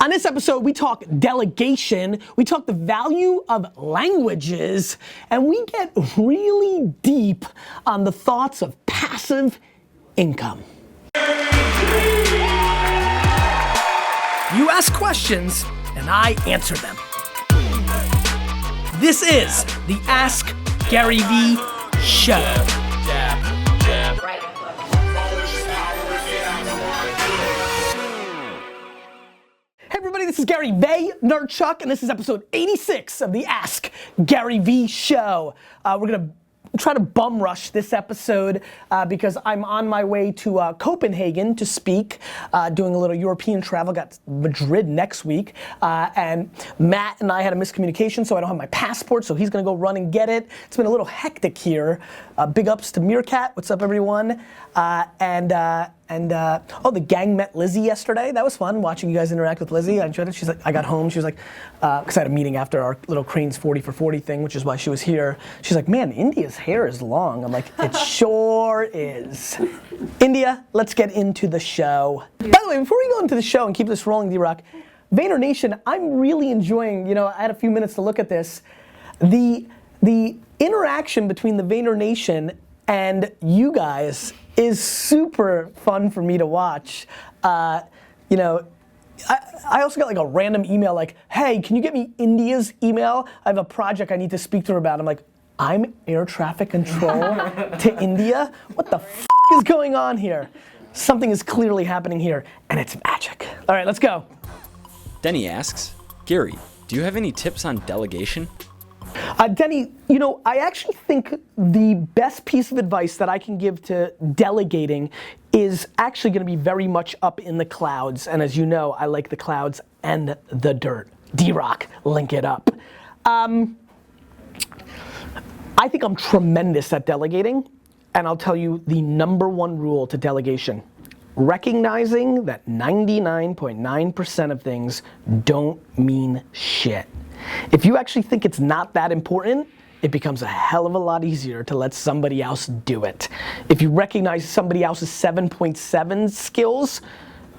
On this episode, we talk delegation, we talk the value of languages, and we get really deep on the thoughts of passive income. You ask questions, and I answer them. This is the Ask Gary Vee Show. Hey everybody, this is Gary Vaynerchuk, and this is episode 86 of the Ask Gary Vee Show. We're gonna try to bum rush this episode because I'm on my way to Copenhagen to speak, doing a little European travel. Got Madrid next week, and Matt and I had a miscommunication, so I don't have my passport, so he's gonna go run and get it. It's been a little hectic here. Big ups to Meerkat. What's up, everyone? The gang met Lizzie yesterday. That was fun, watching you guys interact with Lizzie. I enjoyed it. She's like, I got home, she was like, because I had a meeting after our little Cranes 40 for 40 thing, which is why she was here. She's like, man, India's hair is long. I'm like, it sure is. India, let's get into the show. By the way, before we go into the show and keep this rolling, D-Rock, Vayner Nation, I'm really enjoying, I had a few minutes to look at this. The interaction between the Vayner Nation and you guys is super fun for me to watch. I also got like a random email like, hey, can you get me India's email? I have a project I need to speak to her about. I'm like, I'm air traffic control to India? What the f is going on here? Something is clearly happening here, and it's magic. All right, let's go. Denny asks, Gary, do you have any tips on delegation? Denny, I actually think the best piece of advice that I can give to delegating is actually going to be very much up in the clouds. And as you know, I like the clouds and the dirt. D-Rock, link it up. I think I'm tremendous at delegating, and I'll tell you the number one rule to delegation. Recognizing that 99.9% of things don't mean shit. If you actually think it's not that important, it becomes a hell of a lot easier to let somebody else do it. If you recognize somebody else's 7.7 skills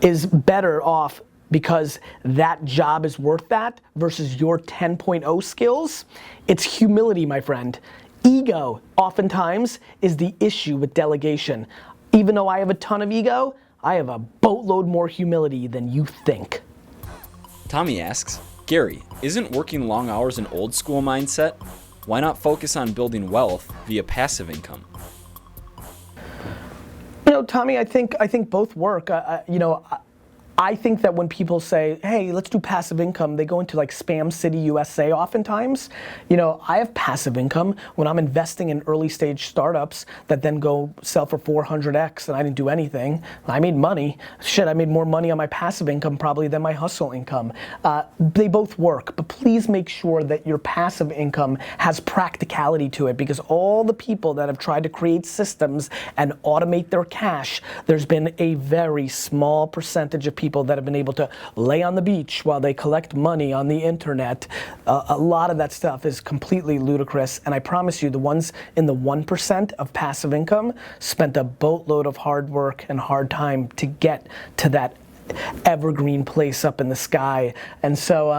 is better off because that job is worth that versus your 10.0 skills, it's humility, my friend. Ego, oftentimes, is the issue with delegation. Even though I have a ton of ego, I have a boatload more humility than you think. Tommy asks, Gary, isn't working long hours an old school mindset? Why not focus on building wealth via passive income? Tommy, I think both work. I think that when people say, hey, let's do passive income, they go into like Spam City USA oftentimes. I have passive income when I'm investing in early stage startups that then go sell for 400x and I didn't do anything. I made money. Shit, I made more money on my passive income probably than my hustle income. They both work, but please make sure that your passive income has practicality to it, because all the people that have tried to create systems and automate their cash, there's been a very small percentage of people that have been able to lay on the beach while they collect money on the internet. A lot of that stuff is completely ludicrous, and I promise you the ones in the 1% of passive income spent a boatload of hard work and hard time to get to that evergreen place up in the sky. And so,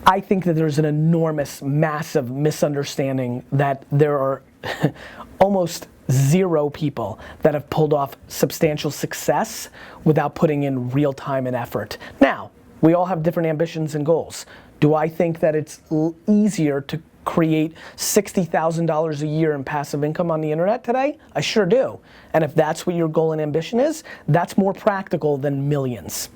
I think that there's an enormous, massive misunderstanding that there are almost zero people that have pulled off substantial success without putting in real time and effort. Now, we all have different ambitions and goals. Do I think that it's easier to create $60,000 a year in passive income on the internet today? I sure do. And if that's what your goal and ambition is, that's more practical than millions.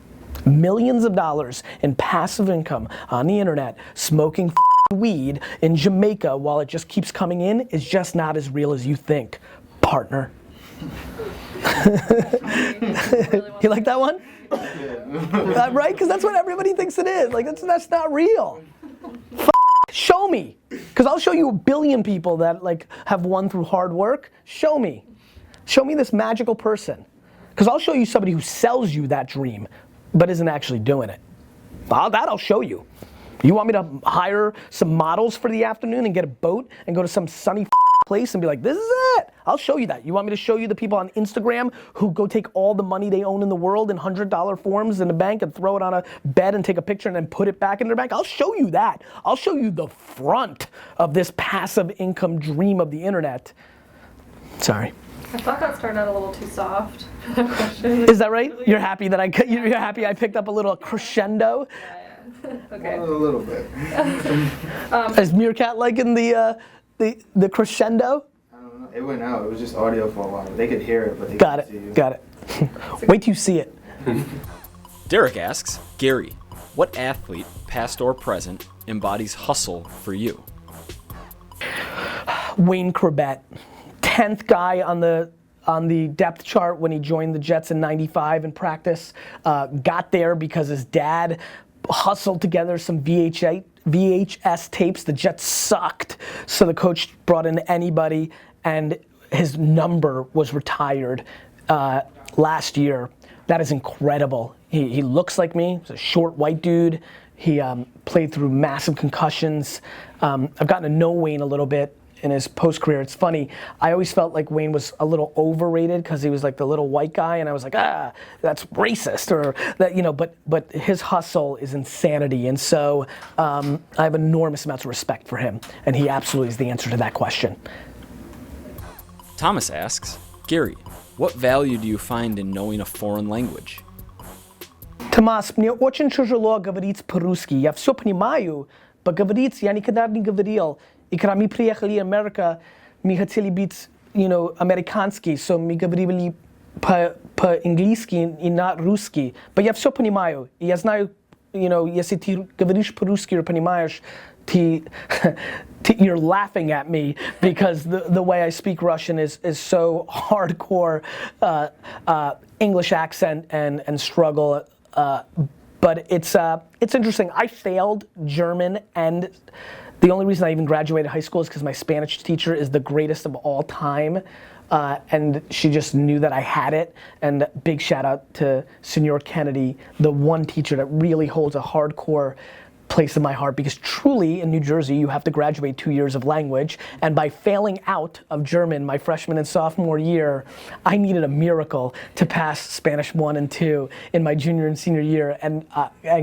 Millions of dollars in passive income on the internet, smoking weed in Jamaica while it just keeps coming in is just not as real as you think, partner. You like that one? Right? Because that's what everybody thinks it is. Like, that's not real. Show me. Because I'll show you a billion people that have won through hard work. Show me. Show me this magical person. Because I'll show you somebody who sells you that dream, but isn't actually doing it. That I'll show you. You want me to hire some models for the afternoon and get a boat and go to some sunny place and be like, this is it. I'll show you that. You want me to show you the people on Instagram who go take all the money they own in the world in $100 forms in the bank and throw it on a bed and take a picture and then put it back in their bank? I'll show you that. I'll show you the front of this passive income dream of the internet. Sorry. I thought that started out a little too soft for that question. Is that right? You're happy that you're happy I picked up a little crescendo? Yeah. Okay. A little bit. Is Meerkat liking the crescendo? I don't know. It went out. It was just audio for a while. They could hear it, but they Got couldn't see you. it. Got it. Wait till you see it. Derek asks, Gary, what athlete, past or present, embodies hustle for you? Wayne Corbett, 10th guy on the depth chart when he joined the Jets in '95 in practice. Got there because his dad hustled together some VHS tapes. The Jets sucked, so the coach brought in anybody, and his number was retired last year. That is incredible. He looks like me. He's a short white dude. He played through massive concussions. I've gotten to know Wayne a little bit in his post-career. It's funny, I always felt like Wayne was a little overrated because he was like the little white guy, and I was like, that's racist, or that, you know, but his hustle is insanity, and so I have enormous amounts of respect for him, and he absolutely is the answer to that question. Thomas asks, Gary, what value do you find in knowing a foreign language? Томас, мне очень тяжело говорить по-русски. Я все понимаю, но говорить я никогда не говорил. И когда мы приехали в Америку, мы хотели быть, американские, so мы говорили по-английски и на русский. Но я все понимаю. И я знаю, если ты говоришь по-русски и понимаешь, you're laughing at me because the way I speak Russian is so hardcore English accent and struggle. But it's interesting. I failed German, and the only reason I even graduated high school is because my Spanish teacher is the greatest of all time, and she just knew that I had it. And big shout out to Senor Kennedy, the one teacher that really holds a hardcore place in my heart, because truly in New Jersey you have to graduate 2 years of language, and by failing out of German my freshman and sophomore year, I needed a miracle to pass Spanish 1 and 2 in my junior and senior year, and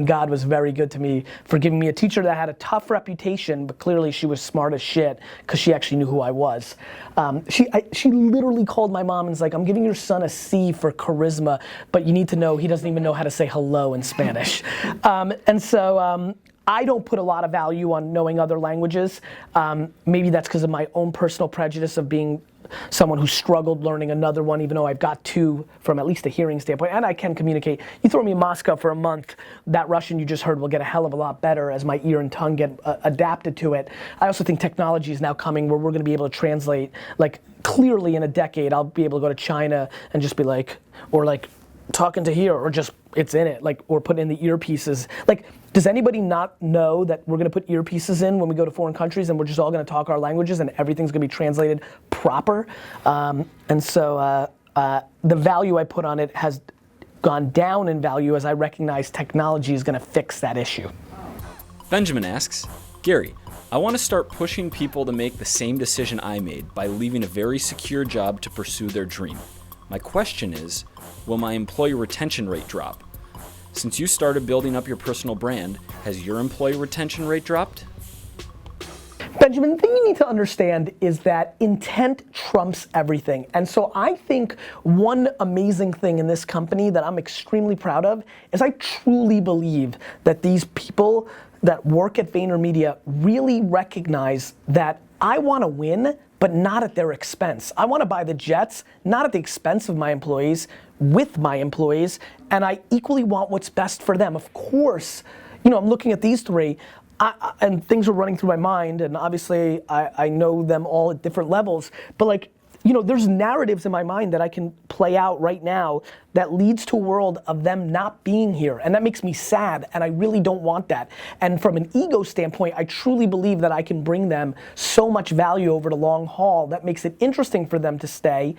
God was very good to me for giving me a teacher that had a tough reputation, but clearly she was smart as shit because she actually knew who I was. She literally called my mom and was like, I'm giving your son a C for charisma, but you need to know he doesn't even know how to say hello in Spanish. And so I don't put a lot of value on knowing other languages. Maybe that's because of my own personal prejudice of being someone who struggled learning another one, even though I've got 2 from at least a hearing standpoint, and I can communicate. You throw me in Moscow for a month, that Russian you just heard will get a hell of a lot better as my ear and tongue get adapted to it. I also think technology is now coming where we're gonna be able to translate, like clearly in a decade, I'll be able to go to China and just be like, or like talking to here, or just, it's in it, like, or put in the earpieces. Like, does anybody not know that we're gonna put earpieces in when we go to foreign countries and we're just all gonna talk our languages and everything's gonna be translated proper? And so the value I put on it has gone down in value as I recognize technology is gonna fix that issue. Benjamin asks, Gary, I want to start pushing people to make the same decision I made by leaving a very secure job to pursue their dream. My question is, will my employee retention rate drop? Since you started building up your personal brand, has your employee retention rate dropped? Benjamin, the thing you need to understand is that intent trumps everything. And so I think one amazing thing in this company that I'm extremely proud of is I truly believe that these people that work at VaynerMedia really recognize that I want to win, but not at their expense. I want to buy the jets, not at the expense of my employees, with my employees, and I equally want what's best for them. Of course, I'm looking at these 3, and things are running through my mind, and obviously I know them all at different levels, but there's narratives in my mind that I can play out right now that leads to a world of them not being here, and that makes me sad, and I really don't want that. And from an ego standpoint, I truly believe that I can bring them so much value over the long haul that makes it interesting for them to stay.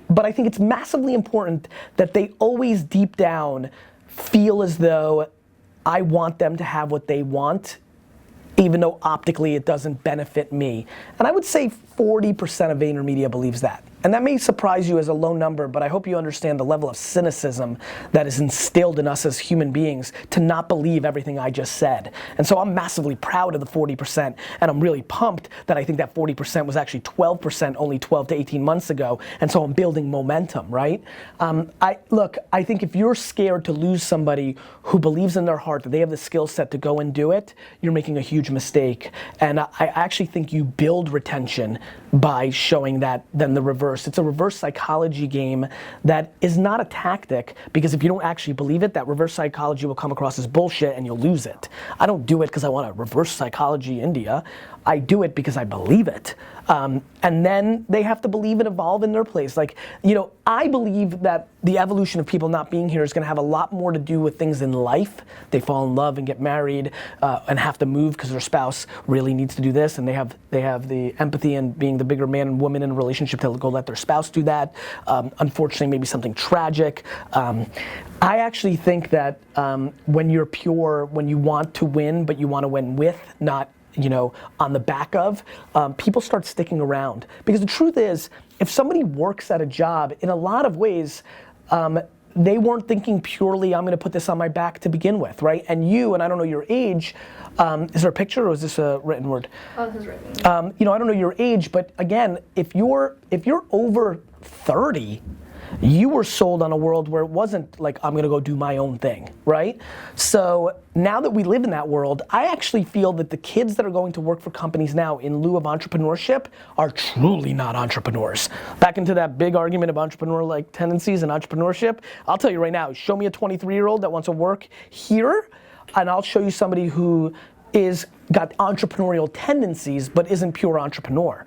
But I think it's massively important that they always deep down feel as though I want them to have what they want, even though optically it doesn't benefit me. And I would say 40% of VaynerMedia believes that. And that may surprise you as a low number, but I hope you understand the level of cynicism that is instilled in us as human beings to not believe everything I just said. And so I'm massively proud of the 40%, and I'm really pumped that I think that 40% was actually 12% only 12 to 18 months ago, and so I'm building momentum, right? I think if you're scared to lose somebody who believes in their heart that they have the skill set to go and do it, you're making a huge mistake. And I actually think you build retention by showing that than the reverse. It's a reverse psychology game that is not a tactic, because if you don't actually believe it, that reverse psychology will come across as bullshit and you'll lose it. I don't do it because I want to reverse psychology India. I do it because I believe it. And then they have to believe and evolve in their place. Like, I believe that the evolution of people not being here is gonna have a lot more to do with things in life. They fall in love and get married and have to move because their spouse really needs to do this, and they have the empathy and being the bigger man and woman in a relationship to go let their spouse do that. Unfortunately, maybe something tragic. I actually think that when you're pure, when you want to win, but you want to win with, not on the back of, people start sticking around. Because the truth is, if somebody works at a job, in a lot of ways, they weren't thinking purely, I'm gonna put this on my back to begin with, right? And I don't know your age, is there a picture or is this a written word? Oh, this is written. I don't know your age, but again, if you're over 30, you were sold on a world where it wasn't like, I'm gonna go do my own thing, right? So now that we live in that world, I actually feel that the kids that are going to work for companies now in lieu of entrepreneurship are truly not entrepreneurs. Back into that big argument of entrepreneur-like tendencies and entrepreneurship, I'll tell you right now, show me a 23-year-old that wants to work here, and I'll show you somebody who got entrepreneurial tendencies but isn't pure entrepreneur.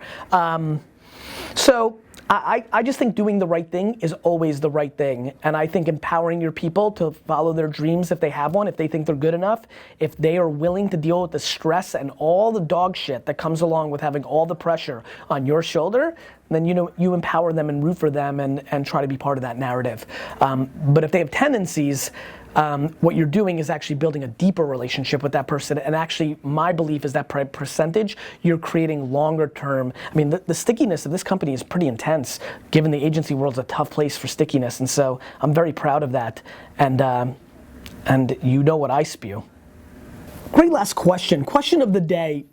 So I just think doing the right thing is always the right thing, and I think empowering your people to follow their dreams if they have one, if they think they're good enough, if they are willing to deal with the stress and all the dog shit that comes along with having all the pressure on your shoulder, then you empower them and root for them and try to be part of that narrative. But if they have tendencies, what you're doing is actually building a deeper relationship with that person, and actually my belief is that percentage you're creating longer term. I mean, the stickiness of this company is pretty intense, given the agency world's a tough place for stickiness, and so I'm very proud of that, and you know what I spew. Great last question of the day.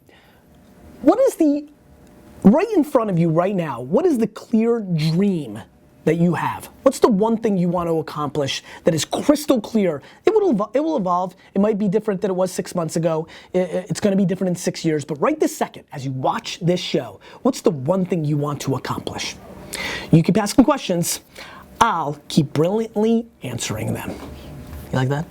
What is right in front of you right now, what is the clear dream that you have? What's the one thing you want to accomplish that is crystal clear? It will evolve. It might be different than it was 6 months ago. It's going to be different in 6 years. But right this second, as you watch this show, what's the one thing you want to accomplish? You keep asking questions. I'll keep brilliantly answering them. You like that?